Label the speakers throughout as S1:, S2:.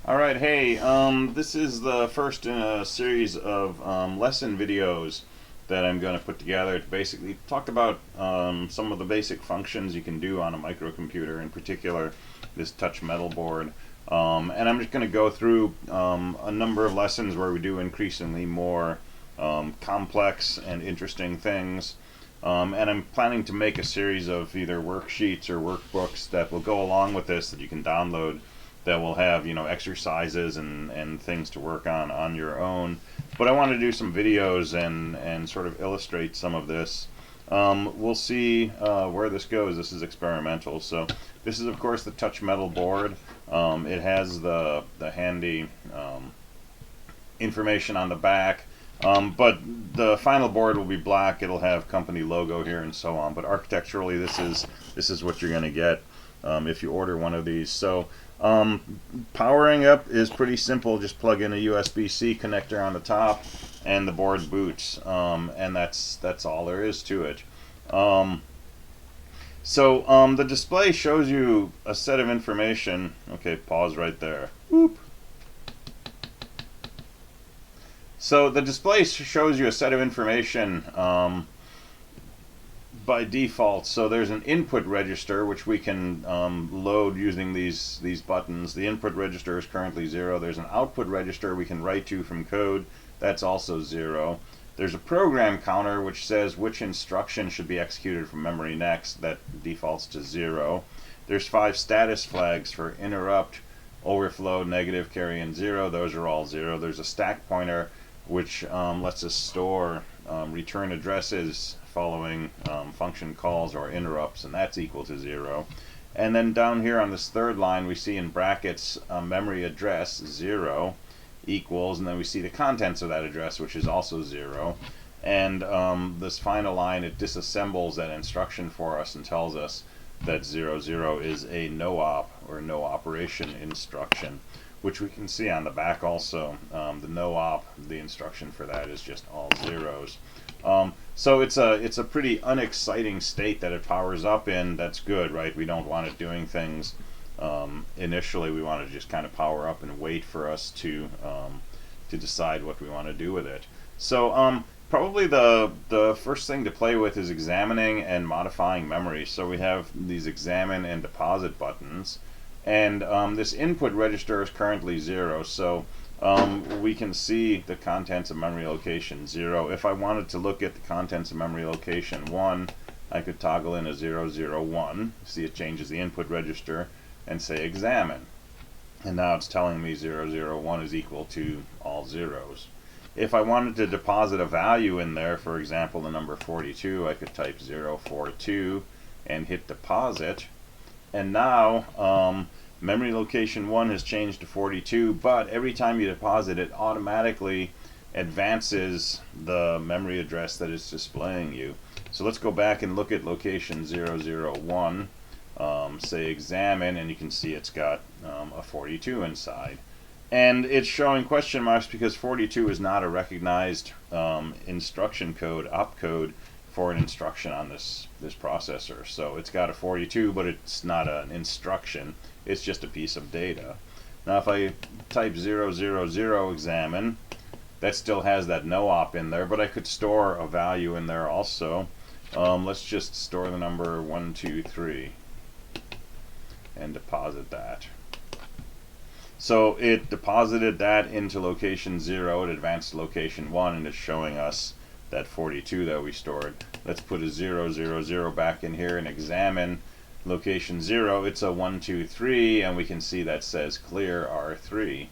S1: Alright, hey, this is the first in a series of lesson videos that I'm going to put together to basically talk about some of the basic functions you can do on a microcomputer, in particular this TouchMetal board. And I'm just going to go through a number of lessons where we do increasingly more complex and interesting things. And I'm planning to make a series of either worksheets or workbooks that will go along with this that you can download that will have, exercises and things to work on your own. But I want to do some videos and sort of illustrate some of this. We'll see where this goes. This is experimental. So this is, of course, the TouchMetal board. It has the handy information on the back. But the final board will be black. It'll have company logo here and so on. But architecturally, this is what you're going to get if you order one of these. So powering up is pretty simple. Just plug in a USB-C connector on the top, and the board boots. And that's all there is to it. So the display shows you a set of information. Okay, pause right there. Whoop. So the display shows you a set of information by default. So there's an input register which we can load using these buttons. The input register is currently 0. There's an output register we can write to from code. That's also 0. There's a program counter which says which instruction should be executed from memory next. That defaults to 0. There's 5 status flags for interrupt, overflow, negative, carry, and 0. Those are all 0. There's a stack pointer which lets us store return addresses following function calls or interrupts, and that's equal to 0. And then down here on this third line we see in brackets memory address 0 equals, and then we see the contents of that address, which is also 0. And this final line, it disassembles that instruction for us and tells us that 00 is a no-op or no operation instruction, which we can see on the back also. The no-op, the instruction for that is just all zeros. So it's a pretty unexciting state that it powers up in. That's good, right? We don't want it doing things initially. We want to just kind of power up and wait for us to decide what we want to do with it. So probably the first thing to play with is examining and modifying memory. So we have these examine and deposit buttons. And this input register is currently 0, so we can see the contents of memory location 0. If I wanted to look at the contents of memory location 1, I could toggle in a 001. See, it changes the input register and say examine. And now it's telling me 001 is equal to all zeros. If I wanted to deposit a value in there, for example the number 42, I could type 042 and hit deposit. And now memory location 1 has changed to 42, but every time you deposit it automatically advances the memory address that it's displaying you. So let's go back and look at location 001, say examine, and you can see it's got a 42 inside. And it's showing question marks because 42 is not a recognized instruction code, opcode, for an instruction on this processor. So it's got a 42, but it's not an instruction. It's just a piece of data. Now if I type 000 examine, that still has that no-op in there, but I could store a value in there also. Let's just store the number 123 and deposit that. So it deposited that into location 0, it advanced to location 1, and it's showing us that 42 that we stored. Let's put a 000 back in here and examine location 0. It's a 123, and we can see that says clear R3.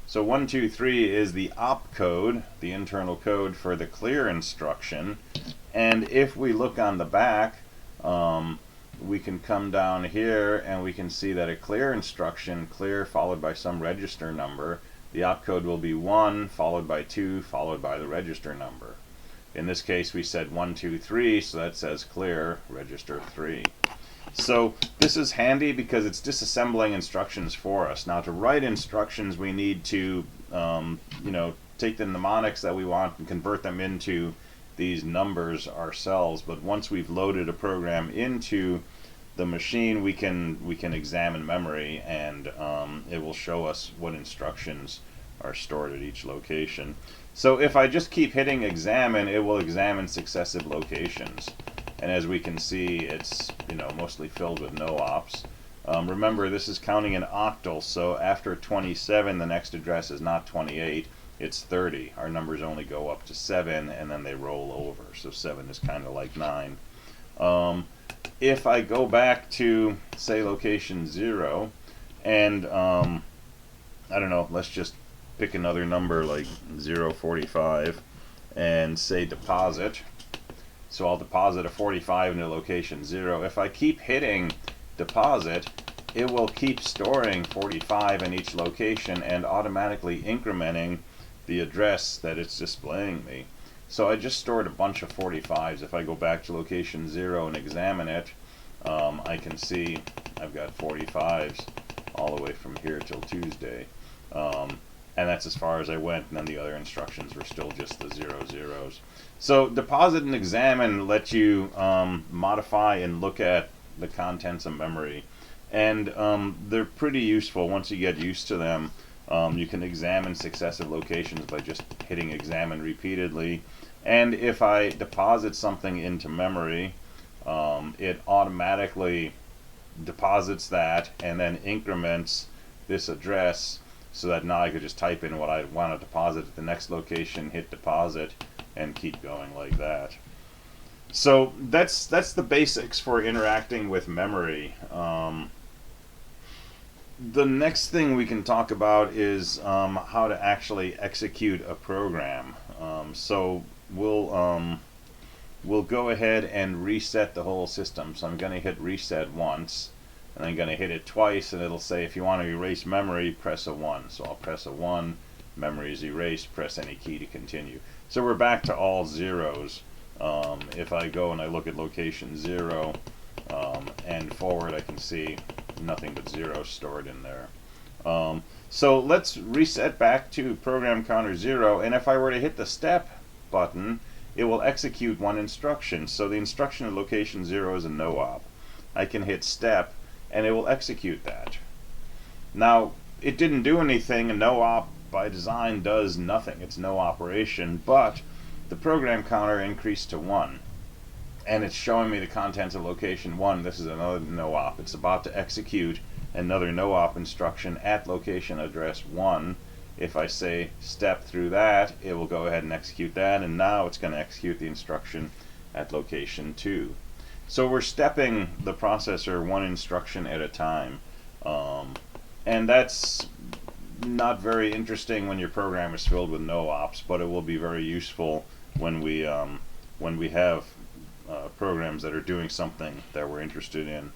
S1: So 123 is the opcode, the internal code for the clear instruction. And if we look on the back, we can come down here and we can see that a clear instruction, clear followed by some register number, the opcode will be 1 followed by 2 followed by the register number. In this case we said 123, so that says clear register 3. So this is handy because it's disassembling instructions for us. Now to write instructions we need to take the mnemonics that we want and convert them into these numbers ourselves. But once we've loaded a program into the machine, we can examine memory, and it will show us what instructions are stored at each location. So if I just keep hitting examine, it will examine successive locations. And as we can see, it's mostly filled with no ops. Remember, this is counting in octals, so after 27, the next address is not 28, it's 30. Our numbers only go up to 7, and then they roll over. So 7 is kind of like 9. If I go back to, say, location 0, and I don't know, let's just pick another number like 045 and say deposit. So I'll deposit a 45 into location 0. If I keep hitting deposit, it will keep storing 45 in each location and automatically incrementing the address that it's displaying me. So I just stored a bunch of 45s. If I go back to location 0 and examine it, I can see I've got 45s all the way from here till Tuesday. And that's as far as I went, and then the other instructions were still just the 0 zeros. So deposit and examine let you modify and look at the contents of memory, and they're pretty useful once you get used to them. You can examine successive locations by just hitting examine repeatedly, and if I deposit something into memory, it automatically deposits that and then increments this address, so that now I could just type in what I want to deposit at the next location, hit deposit, and keep going like that. So that's the basics for interacting with memory. The next thing we can talk about is how to actually execute a program. So we'll go ahead and reset the whole system. So I'm going to hit reset once, and I'm going to hit it twice, and it'll say if you want to erase memory, press a 1. So I'll press a 1, memory is erased, press any key to continue. So we're back to all zeros. If I go and I look at location 0 and forward, I can see nothing but 0 stored in there. So let's reset back to program counter 0, and if I were to hit the step button, it will execute one instruction. So the instruction at location 0 is a no op. I can hit step, and it will execute that. Now, it didn't do anything. A no op by design does nothing. It's no operation, but the program counter increased to 1, and it's showing me the contents of location 1. This is another no op. It's about to execute another no op instruction at location address 1. If I say step through that, it will go ahead and execute that, and now it's going to execute the instruction at location 2. So we're stepping the processor one instruction at a time, and that's not very interesting when your program is filled with no ops, but it will be very useful when we have programs that are doing something that we're interested in.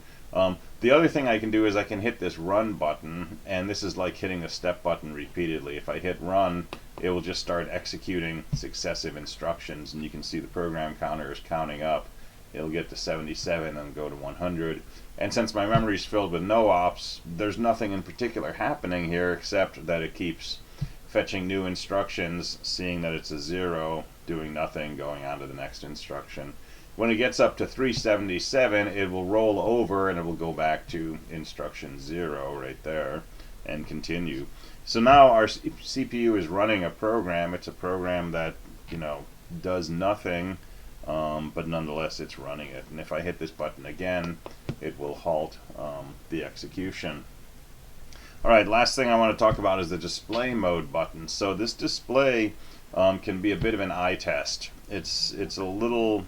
S1: The other thing I can do is I can hit this run button, and this is like hitting the step button repeatedly. If I hit run, it will just start executing successive instructions, and you can see the program counter is counting up. It'll get to 77 and go to 100. And since my memory is filled with no ops, there's nothing in particular happening here except that it keeps fetching new instructions, seeing that it's a 0, doing nothing, going on to the next instruction. When it gets up to 377, it will roll over and it will go back to instruction 0 right there and continue. So now our CPU is running a program. It's a program that does nothing, but nonetheless it's running it. And if I hit this button again, it will halt the execution. Alright, last thing I want to talk about is the display mode button. So this display can be a bit of an eye test. It's a little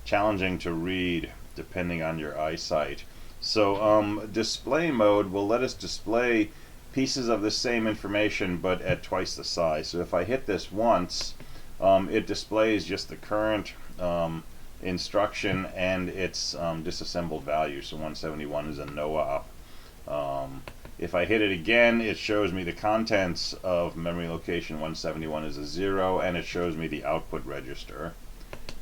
S1: challenging to read depending on your eyesight. So display mode will let us display pieces of the same information but at twice the size. So if I hit this once, it displays just the current instruction and its disassembled value. So 171 is a no op. If I hit it again, it shows me the contents of memory location 171 is a 0, and it shows me the output register.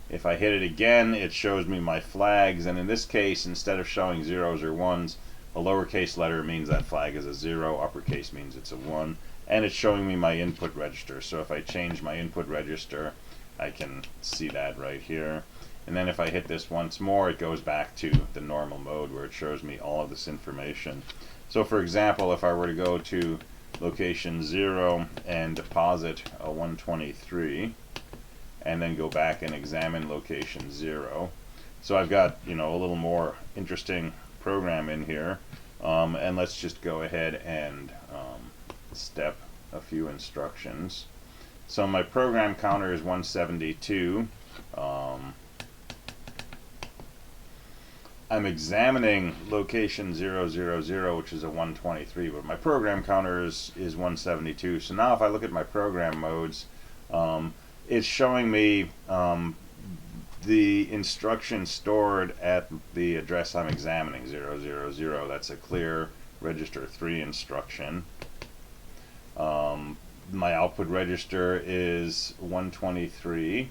S1: If I hit it again, it shows me my flags, and in this case, instead of showing zeros or ones, a lowercase letter means that flag is a 0, uppercase means it's a 1, and it's showing me my input register. So if I change my input register, I can see that right here. And then if I hit this once more, it goes back to the normal mode where it shows me all of this information. So for example, if I were to go to location 0 and deposit a 123, and then go back and examine location 0. So I've got, you know, a little more interesting program in here. And let's just go ahead and step a few instructions. So my program counter is 172. I'm examining location 000, which is a 123, but my program counter is 172. So now if I look at my program modes, it's showing me the instruction stored at the address I'm examining, 000. That's a clear register 3 instruction. My output register is 123.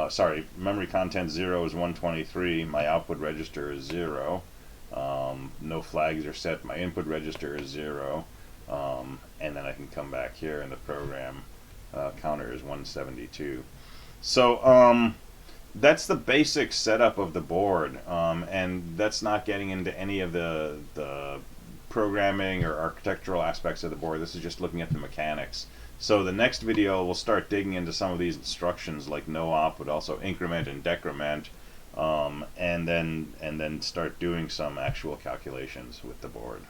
S1: Sorry, memory content 0 is 123. My output register is 0. No flags are set. My input register is 0. And then I can come back here and the program counter is 172. So that's the basic setup of the board, and that's not getting into any of the programming or architectural aspects of the board. This is just looking at the mechanics. So the next video we'll start digging into some of these instructions like no op, but also increment and decrement, and then start doing some actual calculations with the board.